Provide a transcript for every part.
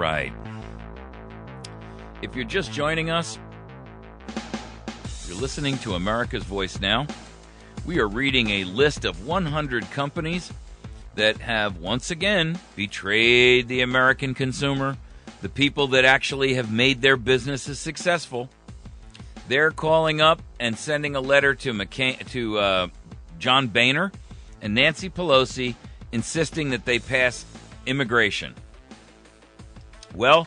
right. If you're just joining us, you're listening to America's Voice Now. We are reading a list of 100 companies that have once again betrayed the American consumer, the people that actually have made their businesses successful. They're calling up and sending a letter to John Boehner and Nancy Pelosi insisting that they pass immigration. Well,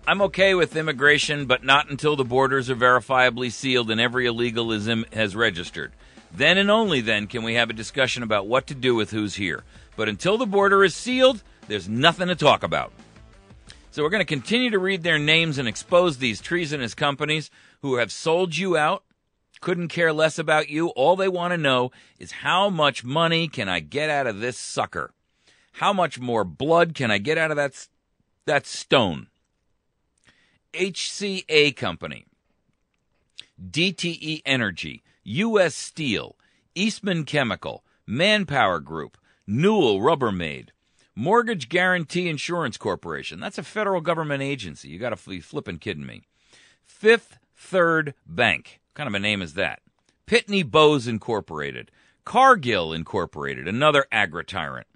I'm okay with immigration, but not until the borders are verifiably sealed and every illegal has registered. Then and only then can we have a discussion about what to do with who's here. But until the border is sealed, there's nothing to talk about. So we're going to continue to read their names and expose these treasonous companies who have sold you out, couldn't care less about you. All they want to know is how much money can I get out of this sucker? How much more blood can I get out of that stone? HCA Company, DTE Energy, U.S. Steel, Eastman Chemical, Manpower Group, Newell Rubbermaid, Mortgage Guarantee Insurance Corporation. That's a federal government agency. You got to be flipping kidding me. Fifth Third Bank. What kind of a name is that? Pitney Bowes Incorporated. Cargill Incorporated, another agri-tyrant.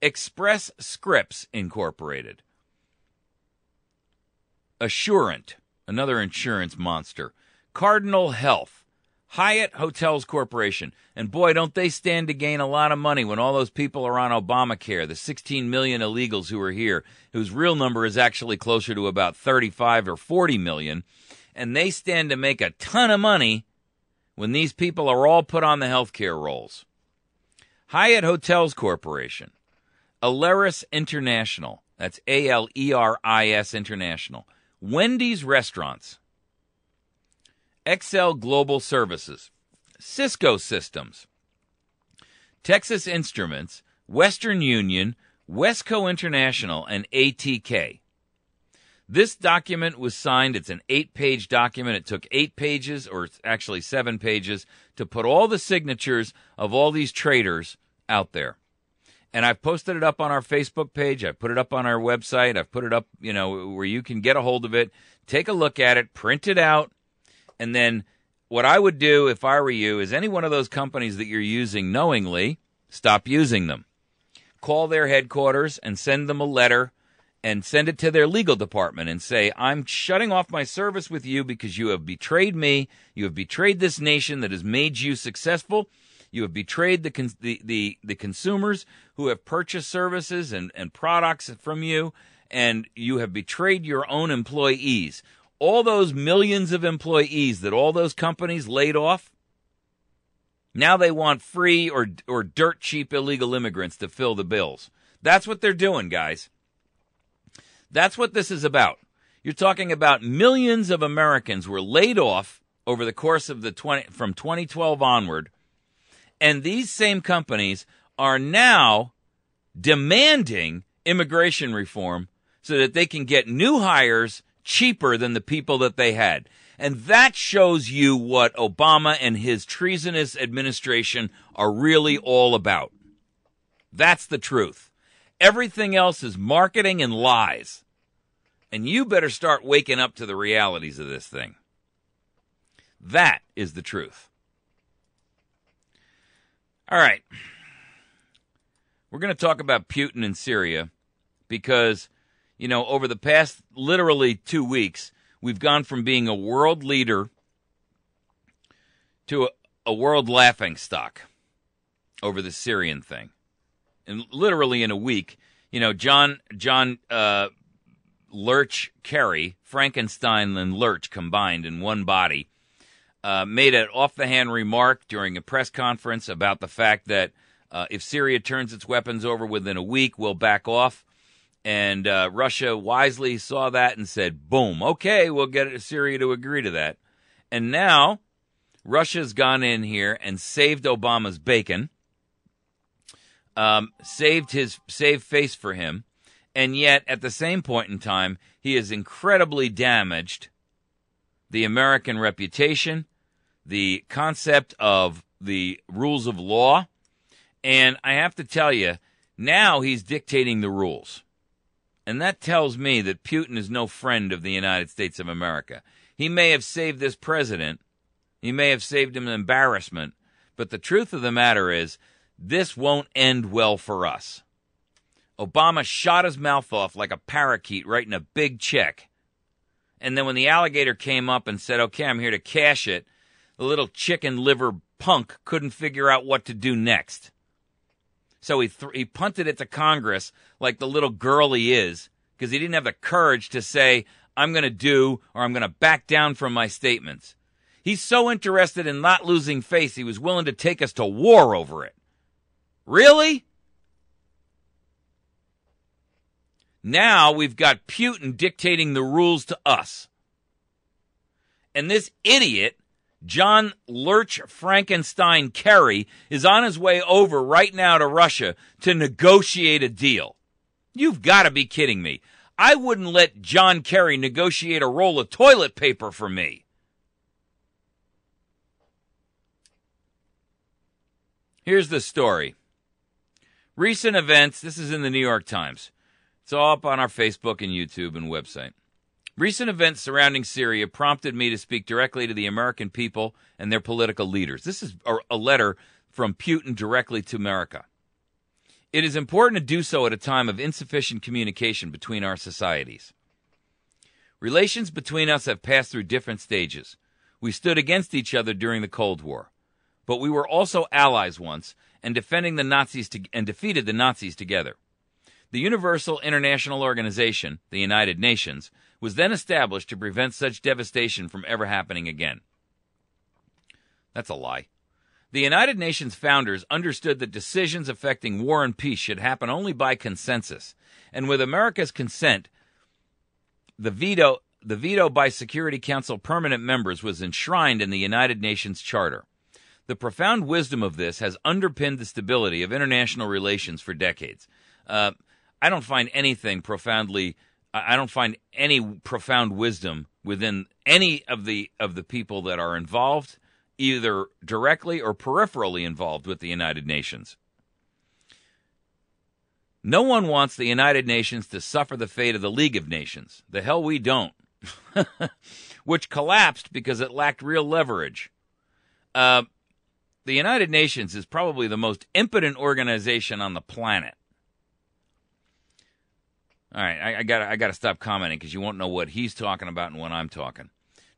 Express Scripts Incorporated. Assurant, another insurance monster. Cardinal Health. Hyatt Hotels Corporation. And boy, don't they stand to gain a lot of money when all those people are on Obamacare, the 16 million illegals who are here, whose real number is actually closer to about 35 or 40 million. And they stand to make a ton of money when these people are all put on the health care rolls. Hyatt Hotels Corporation. Aleris International. That's Aleris International. Wendy's Restaurants. XL Global Services. Cisco Systems. Texas Instruments. Western Union. Wesco International. And ATK. This document was signed. It's an 8-page document. It took 8 pages, or actually 7 pages, to put all the signatures of all these traitors out there. And I've posted it up on our Facebook page. I've put it up on our website. I've put it up, where you can get a hold of it. Take a look at it, print it out. And then what I would do if I were you is any one of those companies that you're using knowingly, stop using them. Call their headquarters and send them a letter and send it to their legal department and say, I'm shutting off my service with you because you have betrayed me. You have betrayed this nation that has made you successful. You have betrayed the consumers who have purchased services and products from you, and you have betrayed your own employees. All those millions of employees that all those companies laid off, now they want free or dirt cheap illegal immigrants to fill the bills. That's what they're doing, guys. That's what this is about. You're talking about millions of Americans were laid off over the course of from 2012 onward. And these same companies are now demanding immigration reform so that they can get new hires cheaper than the people that they had. And that shows you what Obama and his treasonous administration are really all about. That's the truth. Everything else is marketing and lies. And you better start waking up to the realities of this thing. That is the truth. All right, we're going to talk about Putin and Syria because, over the past literally 2 weeks, we've gone from being a world leader to a world laughingstock over the Syrian thing. And literally in a week, John Lurch Kerry, Frankenstein and Lurch combined in one body, made an off-the-hand remark during a press conference about the fact that if Syria turns its weapons over within a week, we'll back off. And Russia wisely saw that and said, boom, okay, we'll get Syria to agree to that. And now Russia's gone in here and saved Obama's bacon, saved face for him. And yet, at the same point in time, he has incredibly damaged the American reputation, the concept of the rules of law, and I have to tell you, now he's dictating the rules. And that tells me that Putin is no friend of the United States of America. He may have saved this president. He may have saved him an embarrassment. But the truth of the matter is, this won't end well for us. Obama shot his mouth off like a parakeet writing a big check. And then when the alligator came up and said, okay, I'm here to cash it, the little chicken liver punk couldn't figure out what to do next. So he punted it to Congress like the little girl he is, because he didn't have the courage to say, I'm going to do or I'm going to back down from my statements. He's so interested in not losing face, he was willing to take us to war over it. Really? Now we've got Putin dictating the rules to us. And this idiot, John Lurch Frankenstein Kerry, is on his way over right now to Russia to negotiate a deal. You've got to be kidding me. I wouldn't let John Kerry negotiate a roll of toilet paper for me. Here's the story. Recent events, this is in the New York Times. It's all up on our Facebook and YouTube and website. Recent events surrounding Syria prompted me to speak directly to the American people and their political leaders. This is a letter from Putin directly to America. It is important to do so at a time of insufficient communication between our societies. Relations between us have passed through different stages. We stood against each other during the Cold War, but we were also allies once and defeated the Nazis together. The Universal International Organization, the United Nations, was then established to prevent such devastation from ever happening again. That's a lie. The United Nations founders understood that decisions affecting war and peace should happen only by consensus, and with America's consent, the veto by Security Council permanent members was enshrined in the United Nations Charter. The profound wisdom of this has underpinned the stability of international relations for decades. I don't find any profound wisdom within any of the people that are involved, either directly or peripherally involved with the United Nations. No one wants the United Nations to suffer the fate of the League of Nations. The hell we don't. Which collapsed because it lacked real leverage. The United Nations is probably the most impotent organization on the planet. All right, I gotta stop commenting because you won't know what he's talking about and what I'm talking.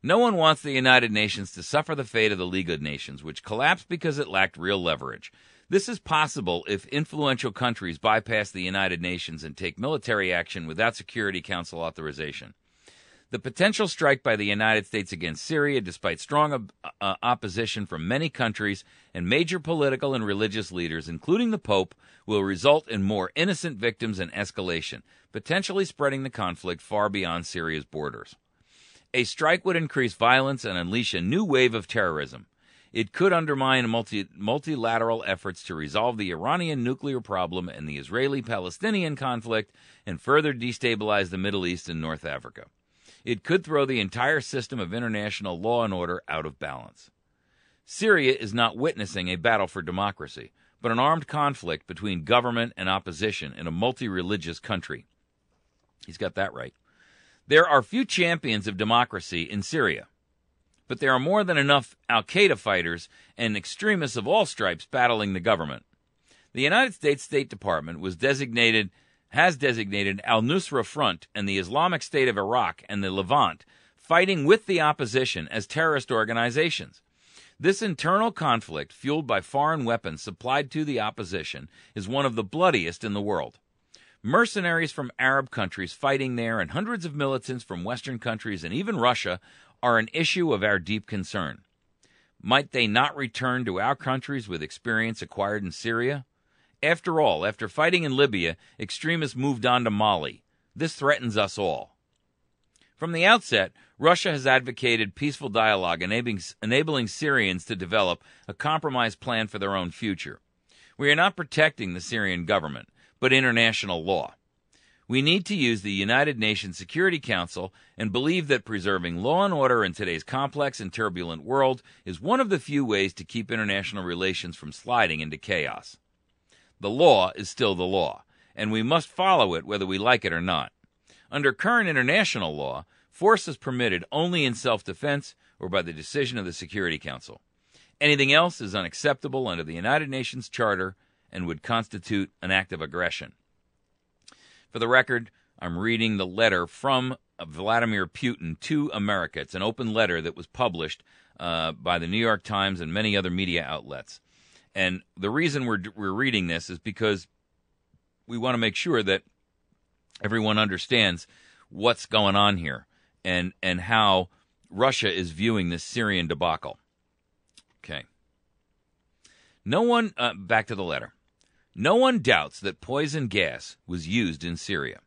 No one wants the United Nations to suffer the fate of the League of Nations, which collapsed because it lacked real leverage. This is possible if influential countries bypass the United Nations and take military action without Security Council authorization. The potential strike by the United States against Syria, despite strong opposition from many countries and major political and religious leaders, including the Pope, will result in more innocent victims and escalation, potentially spreading the conflict far beyond Syria's borders. A strike would increase violence and unleash a new wave of terrorism. It could undermine multilateral efforts to resolve the Iranian nuclear problem and the Israeli-Palestinian conflict and further destabilize the Middle East and North Africa. It could throw the entire system of international law and order out of balance. Syria is not witnessing a battle for democracy, but an armed conflict between government and opposition in a multi-religious country. He's got that right. There are few champions of democracy in Syria, but there are more than enough al-Qaeda fighters and extremists of all stripes battling the government. The United States State Department has designated al-Nusra Front and the Islamic State of Iraq and the Levant fighting with the opposition as terrorist organizations. This internal conflict, fueled by foreign weapons supplied to the opposition, is one of the bloodiest in the world. Mercenaries from Arab countries fighting there and hundreds of militants from Western countries and even Russia are an issue of our deep concern. Might they not return to our countries with experience acquired in Syria? After all, after fighting in Libya, extremists moved on to Mali. This threatens us all. From the outset, Russia has advocated peaceful dialogue, enabling Syrians to develop a compromise plan for their own future. We are not protecting the Syrian government, but international law. We need to use the United Nations Security Council and believe that preserving law and order in today's complex and turbulent world is one of the few ways to keep international relations from sliding into chaos. The law is still the law, and we must follow it whether we like it or not. Under current international law, force is permitted only in self-defense or by the decision of the Security Council. Anything else is unacceptable under the United Nations Charter and would constitute an act of aggression. For the record, I'm reading the letter from Vladimir Putin to America. It's an open letter that was published by the New York Times and many other media outlets. And the reason we're reading this is because we want to make sure that everyone understands what's going on here and how Russia is viewing this Syrian debacle. Okay. Back to the letter. No one doubts that poison gas was used in Syria,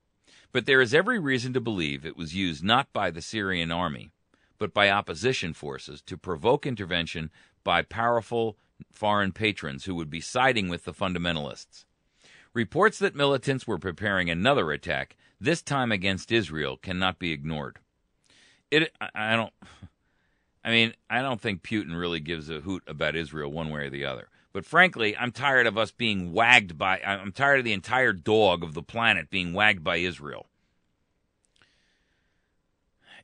but there is every reason to believe it was used not by the Syrian army, but by opposition forces to provoke intervention by powerful foreign patrons who would be siding with the fundamentalists. Reports that militants were preparing another attack, this time against Israel, cannot be ignored. I don't think Putin really gives a hoot about Israel one way or the other. But frankly, I'm tired of us being wagged by, I'm tired of the entire dog of the planet being wagged by Israel.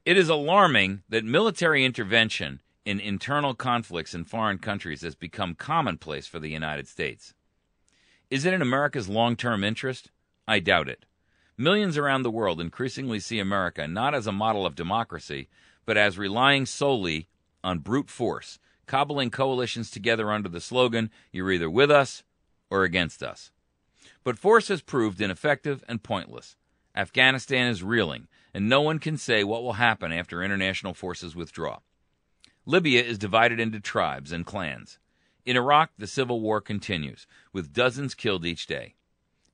It is alarming that military intervention in internal conflicts in foreign countries has become commonplace for the United States. Is it in America's long-term interest? I doubt it. Millions around the world increasingly see America not as a model of democracy, but as relying solely on brute force, cobbling coalitions together under the slogan, "You're either with us or against us." But force has proved ineffective and pointless. Afghanistan is reeling, and no one can say what will happen after international forces withdraw. Libya is divided into tribes and clans. In Iraq, the civil war continues, with dozens killed each day.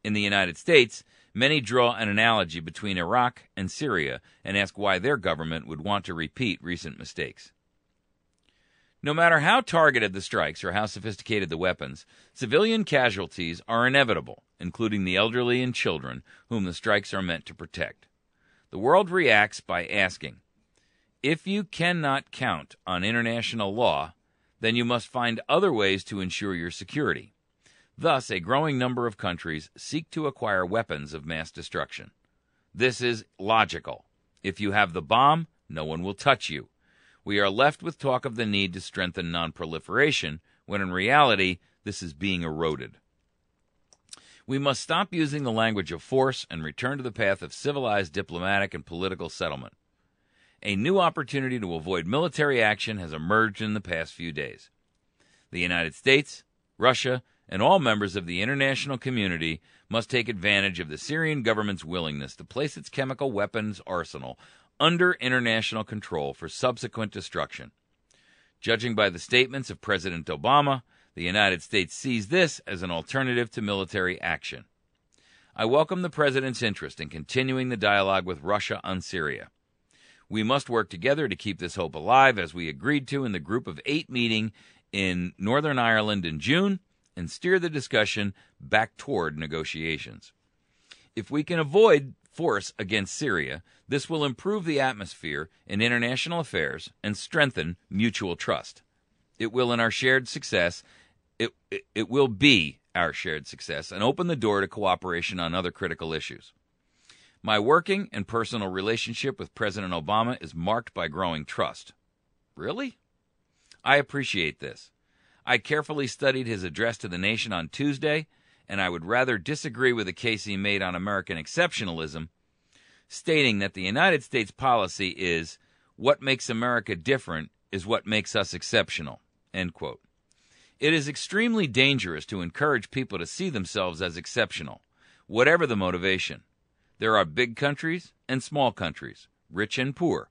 In the United States, many draw an analogy between Iraq and Syria and ask why their government would want to repeat recent mistakes. No matter how targeted the strikes or how sophisticated the weapons, civilian casualties are inevitable, including the elderly and children whom the strikes are meant to protect. The world reacts by asking, if you cannot count on international law, then you must find other ways to ensure your security. Thus, a growing number of countries seek to acquire weapons of mass destruction. This is logical. If you have the bomb, no one will touch you. We are left with talk of the need to strengthen non-proliferation, when in reality, this is being eroded. We must stop using the language of force and return to the path of civilized diplomatic and political settlement. A new opportunity to avoid military action has emerged in the past few days. The United States, Russia, and all members of the international community must take advantage of the Syrian government's willingness to place its chemical weapons arsenal under international control for subsequent destruction. Judging by the statements of President Obama, the United States sees this as an alternative to military action. I welcome the President's interest in continuing the dialogue with Russia on Syria. We must work together to keep this hope alive, as we agreed to in the Group of 8 meeting in Northern Ireland in June, and steer the discussion back toward negotiations. If we can avoid force against Syria, this will improve the atmosphere in international affairs and strengthen mutual trust. It will in our shared success, it will be our shared success and open the door to cooperation on other critical issues. My working and personal relationship with President Obama is marked by growing trust. Really? I appreciate this. I carefully studied his address to the nation on Tuesday, and I would rather disagree with the case he made on American exceptionalism, stating that the United States policy is, what makes America different is what makes us exceptional, end quote. It is extremely dangerous to encourage people to see themselves as exceptional, whatever the motivation. There are big countries and small countries, rich and poor,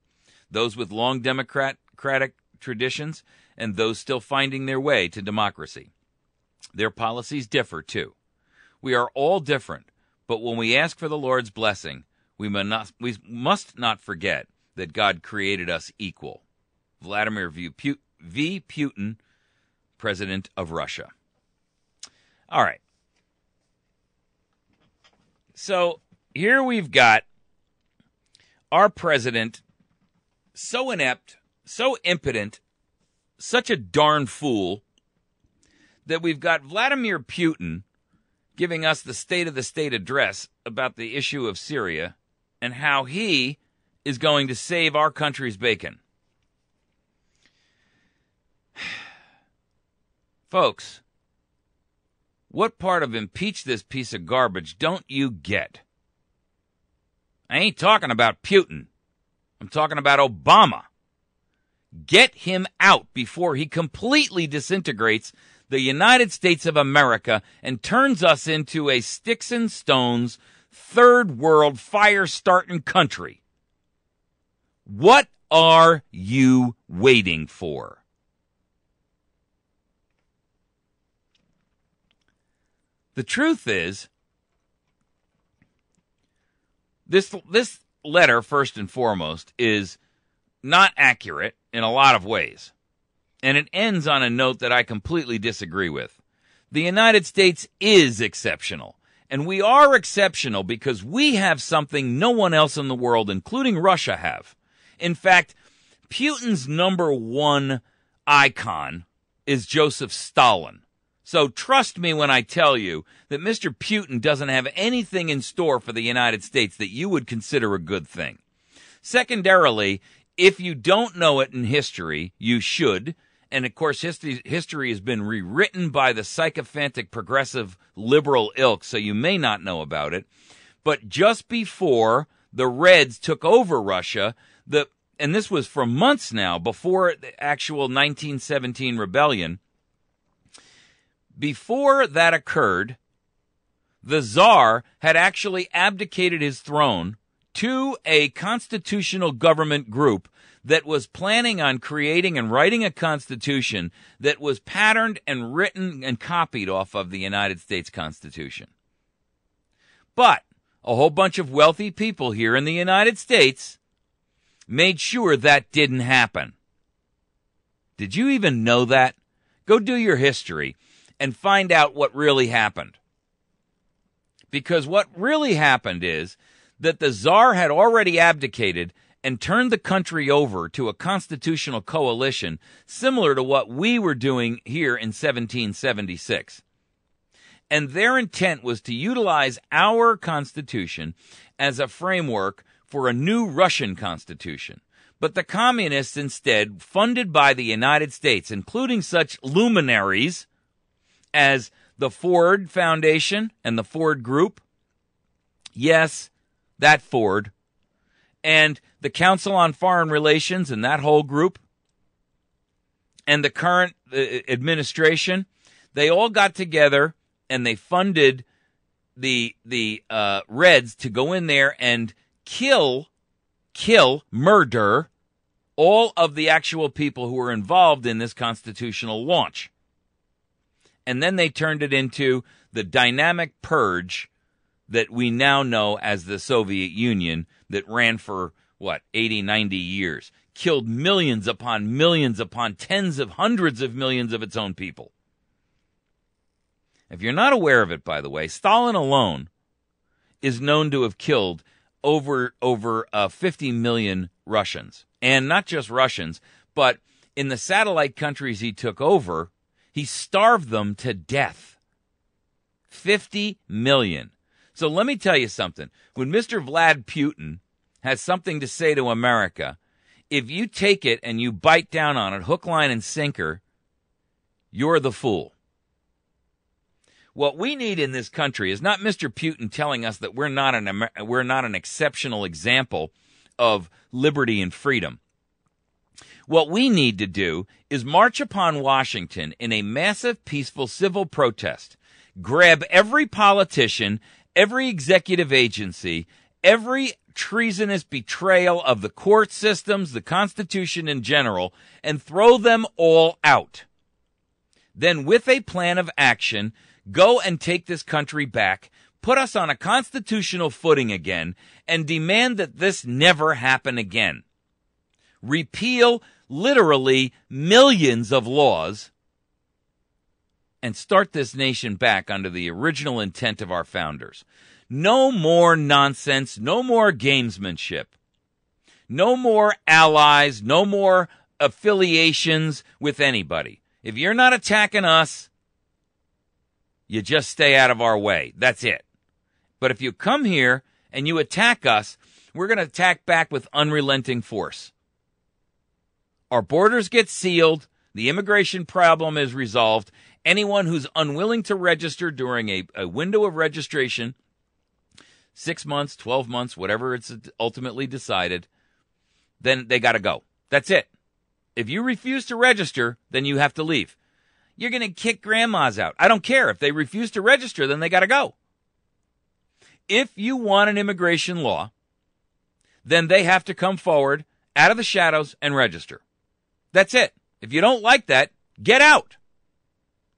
those with long democratic traditions and those still finding their way to democracy. Their policies differ, too. We are all different, but when we ask for the Lord's blessing, we must not forget that God created us equal. Vladimir V. Putin, President of Russia. All right. So here we've got our president so inept, so impotent, such a darn fool, that we've got Vladimir Putin giving us the State of the State address about the issue of Syria, and how he is going to save our country's bacon. Folks, what part of impeach this piece of garbage don't you get? I ain't talking about Putin. I'm talking about Obama. Get him out before he completely disintegrates the United States of America and turns us into a sticks and stones, third world, fire-starting country. What are you waiting for? The truth is, this letter, first and foremost, is not accurate in a lot of ways. And it ends on a note that I completely disagree with. The United States is exceptional. And we are exceptional because we have something no one else in the world, including Russia, have. In fact, Putin's number one icon is Joseph Stalin. So trust me when I tell you that Mr. Putin doesn't have anything in store for the United States that you would consider a good thing. Secondarily, if you don't know it in history, you should. And, of course, history has been rewritten by the sycophantic progressive liberal ilk, so you may not know about it. But just before the Reds took over Russia, and this was for months now, before the actual 1917 rebellion, before that occurred, the Tsar had actually abdicated his throne to a constitutional government group that was planning on creating and writing a constitution that was patterned and written and copied off of the United States Constitution. But a whole bunch of wealthy people here in the United States made sure that didn't happen. Did you even know that? Go do your history and find out what really happened. Because what really happened is that the Tsar had already abdicated and turned the country over to a constitutional coalition similar to what we were doing here in 1776. And their intent was to utilize our Constitution as a framework for a new Russian Constitution. But the communists instead, funded by the United States, including such luminaries as the Ford Foundation and the Ford Group, yes, that Ford, and the Council on Foreign Relations and that whole group, and the current administration, they all got together and they funded the Reds to go in there and kill, murder all of the actual people who were involved in this constitutional launch. And then they turned it into the dynamic purge that we now know as the Soviet Union that ran for, 80, 90 years, killed millions upon tens of hundreds of millions of its own people. If you're not aware of it, by the way, Stalin alone is known to have killed over 50 million Russians. And not just Russians, but in the satellite countries he took over, he starved them to death. 50 million. So let me tell you something. When Mr. Vlad Putin has something to say to America, if you take it and you bite down on it, hook, line, and sinker, you're the fool. What we need in this country is not Mr. Putin telling us that we're not an exceptional example of liberty and freedom. What we need to do is march upon Washington in a massive, peaceful civil protest. Grab every politician, every executive agency, every treasonous betrayal of the court systems, the Constitution in general, and throw them all out. Then with a plan of action, go and take this country back, put us on a constitutional footing again, and demand that this never happen again. Repeal literally millions of laws and start this nation back under the original intent of our founders. No more nonsense, no more gamesmanship, no more allies, no more affiliations with anybody. If you're not attacking us, you just stay out of our way. That's it. But if you come here and you attack us, we're going to attack back with unrelenting force. Our borders get sealed. The immigration problem is resolved. Anyone who's unwilling to register during a window of registration, 6 months, 12 months, whatever it's ultimately decided, then they got to go. That's it. If you refuse to register, then you have to leave. You're going to kick grandmas out. I don't care. If they refuse to register, then they got to go. If you want an immigration law, then they have to come forward out of the shadows and register. That's it. If you don't like that, get out.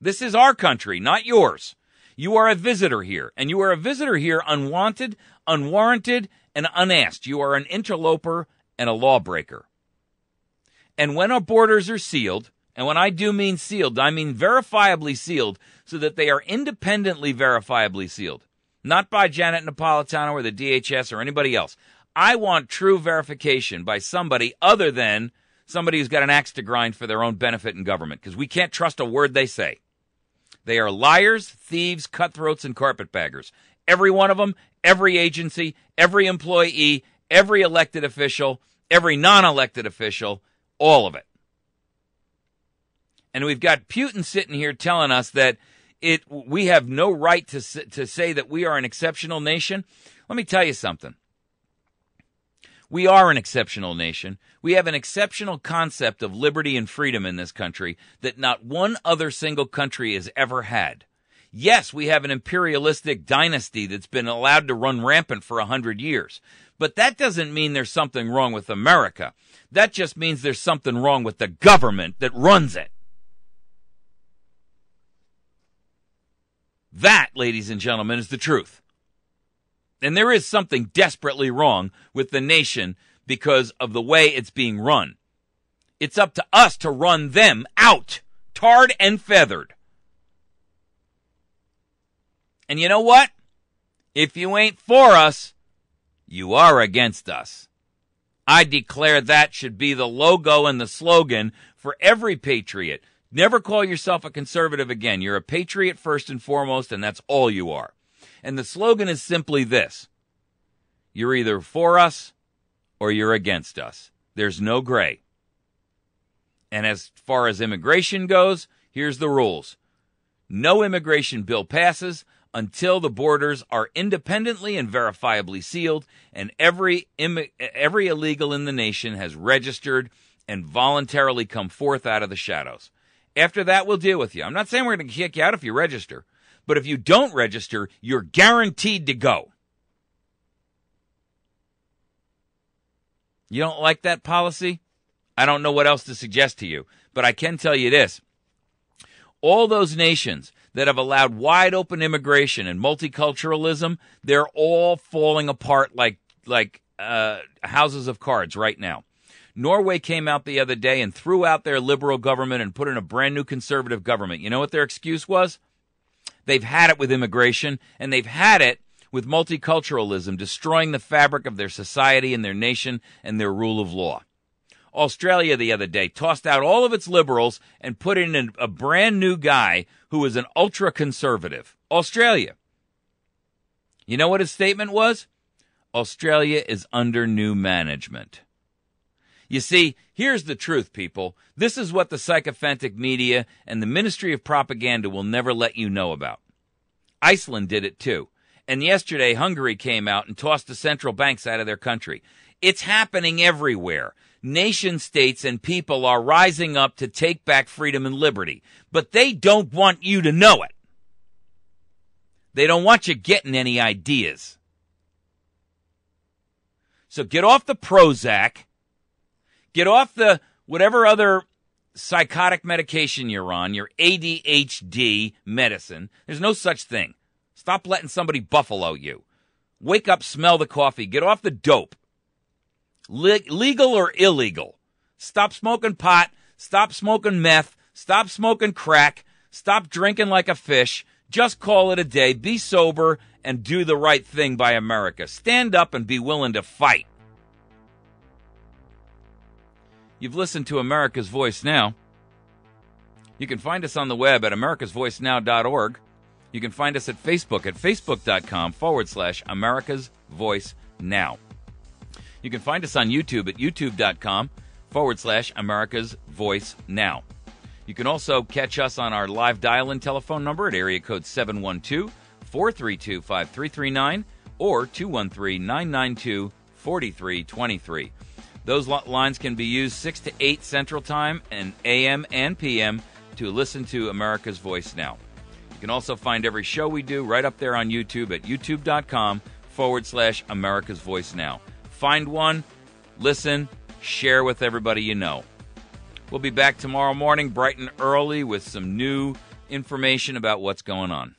This is our country, not yours. You are a visitor here, and you are a visitor here unwanted, unwarranted, and unasked. You are an interloper and a lawbreaker. And when our borders are sealed, and when I do mean sealed, I mean verifiably sealed, so that they are independently verifiably sealed, not by Janet Napolitano or the DHS or anybody else. I want true verification by somebody other than somebody who's got an axe to grind for their own benefit in government, because we can't trust a word they say. They are liars, thieves, cutthroats, and carpetbaggers. Every one of them, every agency, every employee, every elected official, every non-elected official, all of it. And we've got Putin sitting here telling us that we have no right to say that we are an exceptional nation. Let me tell you something. We are an exceptional nation. We have an exceptional concept of liberty and freedom in this country that not one other single country has ever had. Yes, we have an imperialistic dynasty that's been allowed to run rampant for 100 years. But that doesn't mean there's something wrong with America. That just means there's something wrong with the government that runs it. That, ladies and gentlemen, is the truth. And there is something desperately wrong with the nation because of the way it's being run. It's up to us to run them out, tarred and feathered. And you know what? If you ain't for us, you are against us. I declare that should be the logo and the slogan for every patriot. Never call yourself a conservative again. You're a patriot first and foremost, and that's all you are. And the slogan is simply this: you're either for us or you're against us. There's no gray. And as far as immigration goes, here's the rules. No immigration bill passes until the borders are independently and verifiably sealed, and every illegal in the nation has registered and voluntarily come forth out of the shadows. After that, we'll deal with you. I'm not saying we're going to kick you out if you register. But if you don't register, you're guaranteed to go. You don't like that policy? I don't know what else to suggest to you. But I can tell you this. All those nations that have allowed wide open immigration and multiculturalism, they're all falling apart like houses of cards right now. Norway came out the other day and threw out their liberal government and put in a brand new conservative government. You know what their excuse was? They've had it with immigration, and they've had it with multiculturalism, destroying the fabric of their society and their nation and their rule of law. Australia the other day tossed out all of its liberals and put in a brand new guy who was an ultra-conservative. Australia. You know what his statement was? Australia is under new management. You see, here's the truth, people. This is what the sycophantic media and the Ministry of Propaganda will never let you know about. Iceland did it too. And yesterday, Hungary came out and tossed the central banks out of their country. It's happening everywhere. Nation states and people are rising up to take back freedom and liberty. But they don't want you to know it. They don't want you getting any ideas. So get off the Prozac. Get off the whatever other psychotic medication you're on, your ADHD medicine. There's no such thing. Stop letting somebody buffalo you. Wake up, smell the coffee. Get off the dope. Legal or illegal. Stop smoking pot. Stop smoking meth. Stop smoking crack. Stop drinking like a fish. Just call it a day. Be sober and do the right thing by America. Stand up and be willing to fight. You've listened to America's Voice Now. You can find us on the web at AmericasVoiceNow.org. You can find us at Facebook at Facebook.com/America's Voice Now. You can find us on YouTube at youtube.com/America's Voice Now. You can also catch us on our live dial-in telephone number at area code 712-432-5339 or 213-992-4323. Those lines can be used 6 to 8 Central Time and AM and PM to listen to America's Voice Now. You can also find every show we do right up there on YouTube at youtube.com/America's Voice Now. Find one, listen, share with everybody you know. We'll be back tomorrow morning bright and early with some new information about what's going on.